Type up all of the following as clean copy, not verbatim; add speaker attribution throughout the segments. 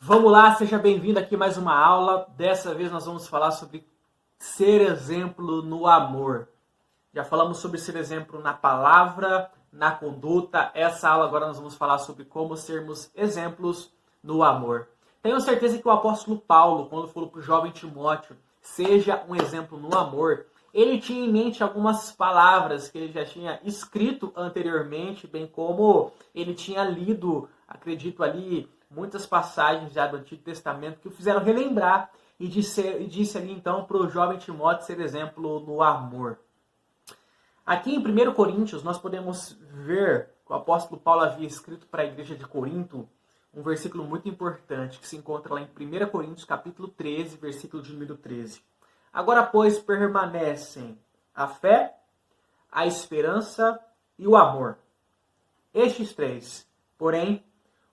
Speaker 1: Vamos lá, seja bem-vindo aqui a mais uma aula. Dessa vez nós vamos falar sobre ser exemplo no amor. Já falamos sobre ser exemplo na palavra, na conduta. Essa aula agora nós vamos falar sobre como sermos exemplos no amor. Tenho certeza que o apóstolo Paulo, quando falou para o jovem Timóteo, seja um exemplo no amor, ele tinha em mente algumas palavras que ele já tinha escrito anteriormente, bem como ele tinha lido, acredito ali, muitas passagens já do Antigo Testamento que o fizeram relembrar e disse ali então para o jovem Timóteo ser exemplo no amor. Aqui em 1 Coríntios nós podemos ver que o apóstolo Paulo havia escrito para a igreja de Corinto um versículo muito importante que se encontra lá em 1 Coríntios capítulo 13, versículo de número 13. Agora, pois, permanecem a fé, a esperança e o amor. Estes três, porém,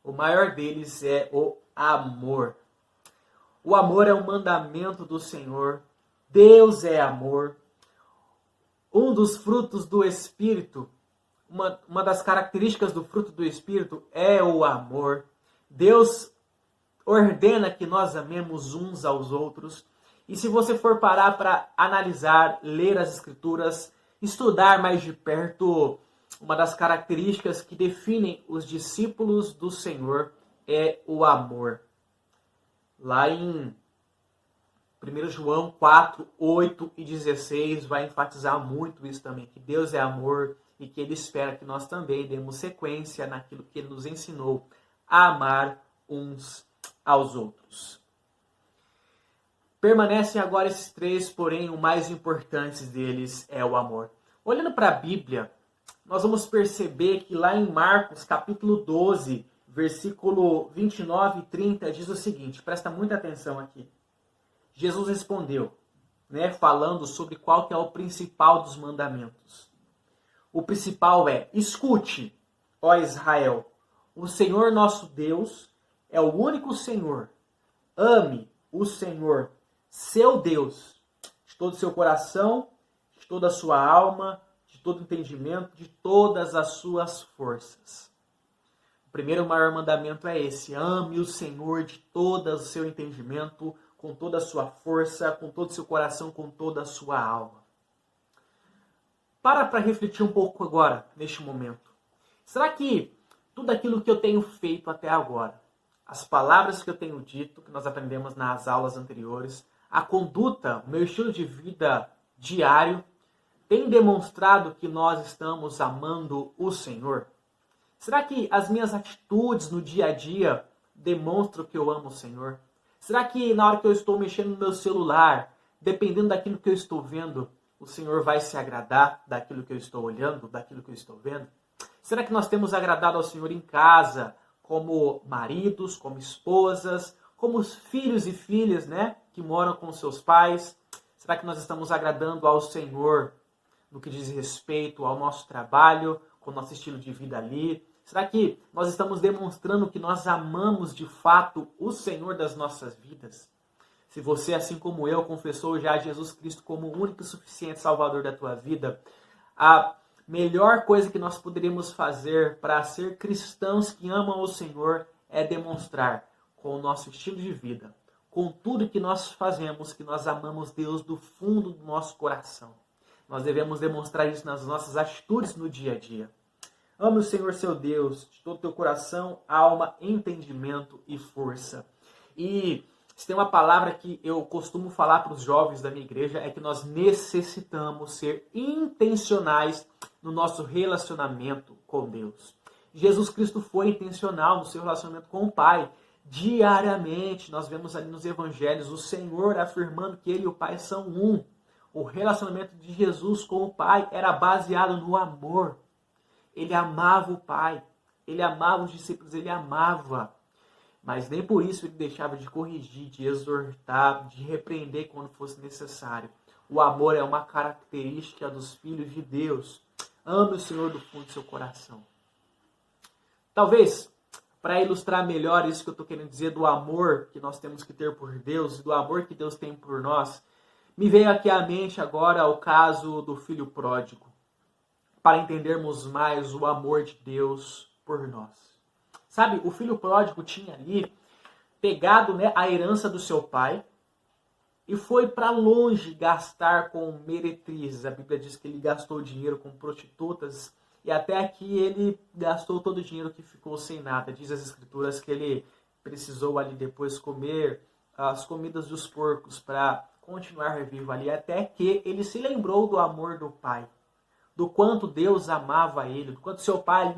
Speaker 1: o maior deles é o amor. O amor é um mandamento do Senhor. Deus é amor. Um dos frutos do Espírito, uma das características do fruto do Espírito é o amor. Deus ordena que nós amemos uns aos outros. E se você for parar para analisar, ler as Escrituras, estudar mais de perto, uma das características que definem os discípulos do Senhor é o amor. Lá em 1 João 4, 8 e 16 vai enfatizar muito isso também, que Deus é amor e que Ele espera que nós também demos sequência naquilo que Ele nos ensinou, a amar uns aos outros. Permanecem agora esses três, porém o mais importante deles é o amor. Olhando para a Bíblia, nós vamos perceber que lá em Marcos capítulo 12, versículo 29 e 30, diz o seguinte, presta muita atenção aqui. Jesus respondeu, falando sobre qual que é o principal dos mandamentos. O principal é, escute, ó Israel, o Senhor nosso Deus é o único Senhor. Ame o Senhor, seu Deus, de todo o seu coração, de toda a sua alma, de todo o entendimento, de todas as suas forças. O primeiro maior mandamento é esse, ame o Senhor de todo o seu entendimento, com toda a sua força, com todo o seu coração, com toda a sua alma. Para refletir um pouco agora, neste momento. Será que tudo aquilo que eu tenho feito até agora, as palavras que eu tenho dito, que nós aprendemos nas aulas anteriores, a conduta, o meu estilo de vida diário, tem demonstrado que nós estamos amando o Senhor? Será que as minhas atitudes no dia a dia demonstram que eu amo o Senhor? Será que na hora que eu estou mexendo no meu celular, dependendo daquilo que eu estou vendo, o Senhor vai se agradar daquilo que eu estou olhando, daquilo que eu estou vendo? Será que nós temos agradado ao Senhor em casa, como maridos, como esposas, como filhos e filhas, que moram com seus pais? Será que nós estamos agradando ao Senhor no que diz respeito ao nosso trabalho, com o nosso estilo de vida ali? Será que nós estamos demonstrando que nós amamos de fato o Senhor das nossas vidas? Se você, assim como eu, confessou já Jesus Cristo como o único e suficiente Salvador da tua vida, a melhor coisa que nós poderíamos fazer para ser cristãos que amam o Senhor é demonstrar com o nosso estilo de vida, com tudo que nós fazemos, que nós amamos Deus do fundo do nosso coração. Nós devemos demonstrar isso nas nossas atitudes no dia a dia. Ame o Senhor seu Deus de todo o teu coração, alma, entendimento e força. E se tem uma palavra que eu costumo falar para os jovens da minha igreja, é que nós necessitamos ser intencionais no nosso relacionamento com Deus. Jesus Cristo foi intencional no seu relacionamento com o Pai. Diariamente, nós vemos ali nos evangelhos o Senhor afirmando que Ele e o Pai são um. O relacionamento de Jesus com o Pai era baseado no amor. Ele amava o Pai, Ele amava os discípulos, Ele amava. Mas nem por isso Ele deixava de corrigir, de exortar, de repreender quando fosse necessário. O amor é uma característica dos filhos de Deus. Ame o Senhor do fundo do seu coração. Talvez, para ilustrar melhor isso que eu estou querendo dizer do amor que nós temos que ter por Deus, do amor que Deus tem por nós, me veio aqui à mente agora o caso do filho pródigo, para entendermos mais o amor de Deus por nós. Sabe, o filho pródigo tinha ali pegado, né, a herança do seu pai e foi para longe gastar com meretrizes. A Bíblia diz que ele gastou dinheiro com prostitutas e até aqui ele gastou todo o dinheiro que ficou sem nada. Diz as Escrituras que ele precisou ali depois comer as comidas dos porcos para continuar vivo ali, até que ele se lembrou do amor do pai, do quanto Deus amava ele, do quanto seu pai,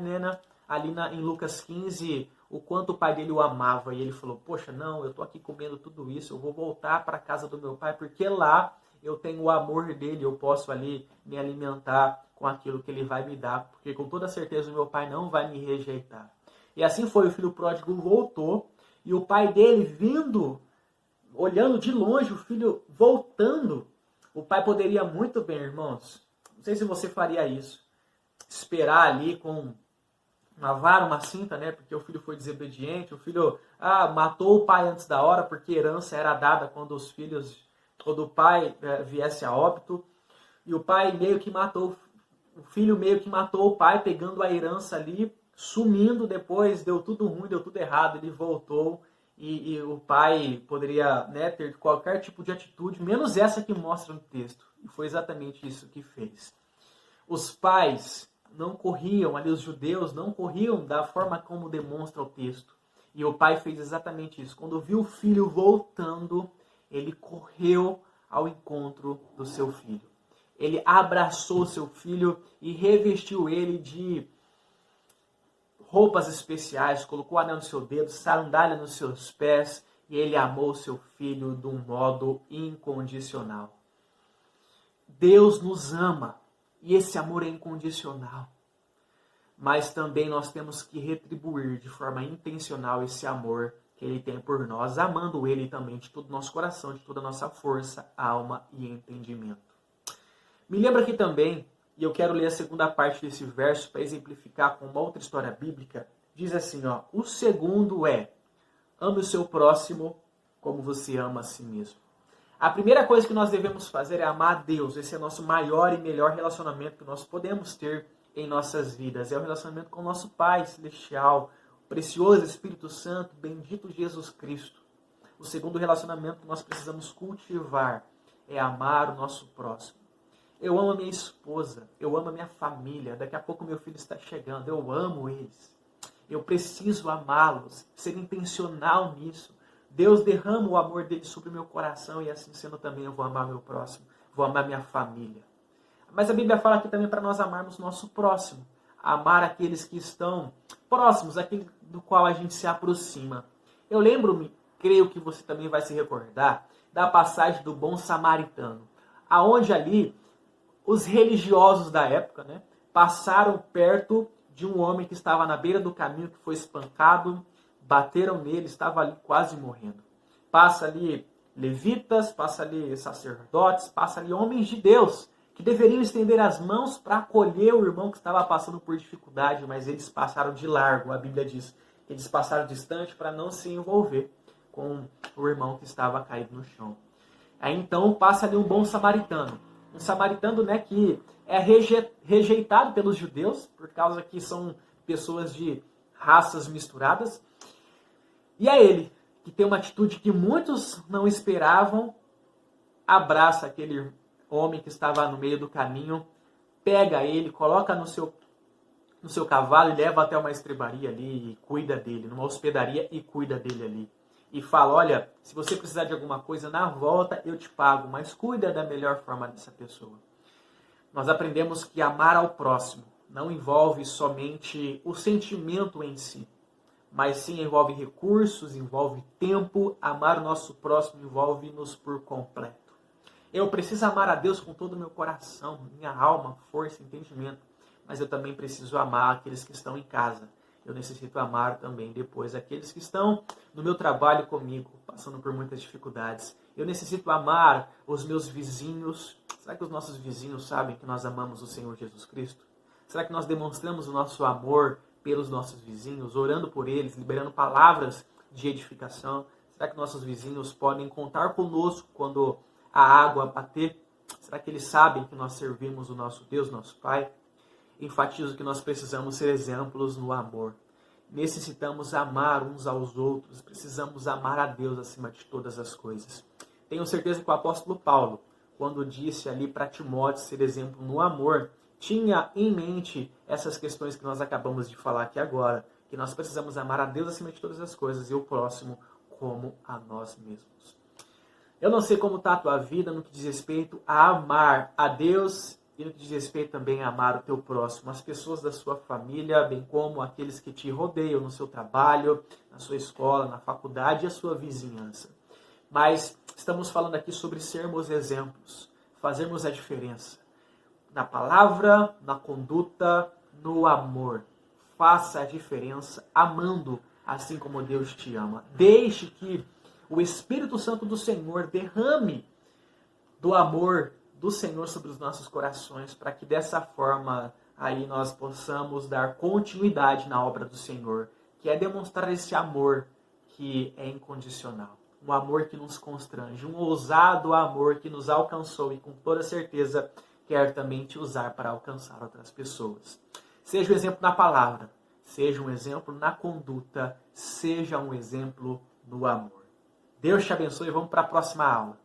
Speaker 1: em Lucas 15, o quanto o pai dele o amava. E ele falou, poxa, não, eu estou aqui comendo tudo isso, eu vou voltar para a casa do meu pai, porque lá eu tenho o amor dele, eu posso ali me alimentar com aquilo que ele vai me dar, porque com toda certeza o meu pai não vai me rejeitar. E assim foi, o filho pródigo voltou, e o pai dele vindo, olhando de longe, o filho voltando, o pai poderia muito bem, irmãos, não sei se você faria isso, esperar ali com uma vara, uma cinta, né? Porque o filho foi desobediente, o filho matou o pai antes da hora, porque herança era dada quando o pai viesse a óbito, e o pai meio que matou, o filho meio que matou o pai, pegando a herança ali, sumindo depois, deu tudo ruim, deu tudo errado, ele voltou, e o pai poderia, né, ter qualquer tipo de atitude, menos essa que mostra no texto. E foi exatamente isso que fez. Os pais não corriam, ali os judeus não corriam da forma como demonstra o texto. E o pai fez exatamente isso. Quando viu o filho voltando, ele correu ao encontro do seu filho. Ele abraçou seu filho e revestiu ele de roupas especiais, colocou anel no seu dedo, sandália nos seus pés, e ele amou seu filho de um modo incondicional. Deus nos ama, e esse amor é incondicional. Mas também nós temos que retribuir de forma intencional esse amor que ele tem por nós, amando ele também de todo o nosso coração, de toda a nossa força, alma e entendimento. Me lembra aqui também, e eu quero ler a segunda parte desse verso para exemplificar com uma outra história bíblica. Diz assim, o segundo é, ame o seu próximo como você ama a si mesmo. A primeira coisa que nós devemos fazer é amar a Deus. Esse é o nosso maior e melhor relacionamento que nós podemos ter em nossas vidas. É o relacionamento com o nosso Pai Celestial, o precioso Espírito Santo, bendito Jesus Cristo. O segundo relacionamento que nós precisamos cultivar é amar o nosso próximo. Eu amo a minha esposa, eu amo a minha família, daqui a pouco meu filho está chegando, eu amo eles. Eu preciso amá-los, ser intencional nisso. Deus derrama o amor dele sobre o meu coração e assim sendo também eu vou amar meu próximo, vou amar minha família. Mas a Bíblia fala aqui também para nós amarmos nosso próximo, amar aqueles que estão próximos, aquele do qual a gente se aproxima. Eu lembro-me, creio que você também vai se recordar, da passagem do bom samaritano, aonde ali os religiosos da época, né, passaram perto de um homem que estava na beira do caminho, que foi espancado, bateram nele, estava ali quase morrendo. Passa ali levitas, passa ali sacerdotes, passa ali homens de Deus, que deveriam estender as mãos para acolher o irmão que estava passando por dificuldade, mas eles passaram de largo, a Bíblia diz. Eles passaram distante para não se envolver com o irmão que estava caído no chão. Aí então passa ali um bom samaritano. Um samaritano, né, que é rejeitado pelos judeus, por causa que são pessoas de raças misturadas. E é ele, que tem uma atitude que muitos não esperavam, abraça aquele homem que estava no meio do caminho, pega ele, coloca no seu cavalo e leva até uma estrebaria ali e cuida dele, numa hospedaria e cuida dele ali. E fala, olha, se você precisar de alguma coisa, na volta eu te pago, mas cuida da melhor forma dessa pessoa. Nós aprendemos que amar ao próximo não envolve somente o sentimento em si, mas sim envolve recursos, envolve tempo. Amar o nosso próximo envolve-nos por completo. Eu preciso amar a Deus com todo o meu coração, minha alma, força, entendimento, mas eu também preciso amar aqueles que estão em casa. Eu necessito amar também depois aqueles que estão no meu trabalho comigo, passando por muitas dificuldades. Eu necessito amar os meus vizinhos. Será que os nossos vizinhos sabem que nós amamos o Senhor Jesus Cristo? Será que nós demonstramos o nosso amor pelos nossos vizinhos, orando por eles, liberando palavras de edificação? Será que nossos vizinhos podem contar conosco quando a água bater? Será que eles sabem que nós servimos o nosso Deus, nosso Pai? Enfatizo que nós precisamos ser exemplos no amor. necessitamos amar uns aos outros, precisamos amar a Deus acima de todas as coisas. Tenho certeza que o apóstolo Paulo, quando disse ali para Timóteo ser exemplo no amor, tinha em mente essas questões que nós acabamos de falar aqui agora, que nós precisamos amar a Deus acima de todas as coisas e o próximo como a nós mesmos. Eu não sei como está a tua vida no que diz respeito a amar a Deus e no que diz respeito também a amar o teu próximo, as pessoas da sua família, bem como aqueles que te rodeiam no seu trabalho, na sua escola, na faculdade e a sua vizinhança. Mas estamos falando aqui sobre sermos exemplos, fazermos a diferença. Na palavra, na conduta, no amor. Faça a diferença amando assim como Deus te ama. Deixe que o Espírito Santo do Senhor derrame do amor do Senhor sobre os nossos corações, para que dessa forma aí nós possamos dar continuidade na obra do Senhor, que é demonstrar esse amor que é incondicional. Um amor que nos constrange, um ousado amor que nos alcançou e com toda certeza quer também te usar para alcançar outras pessoas. Seja um exemplo na palavra, seja um exemplo na conduta, seja um exemplo no amor. Deus te abençoe e vamos para a próxima aula.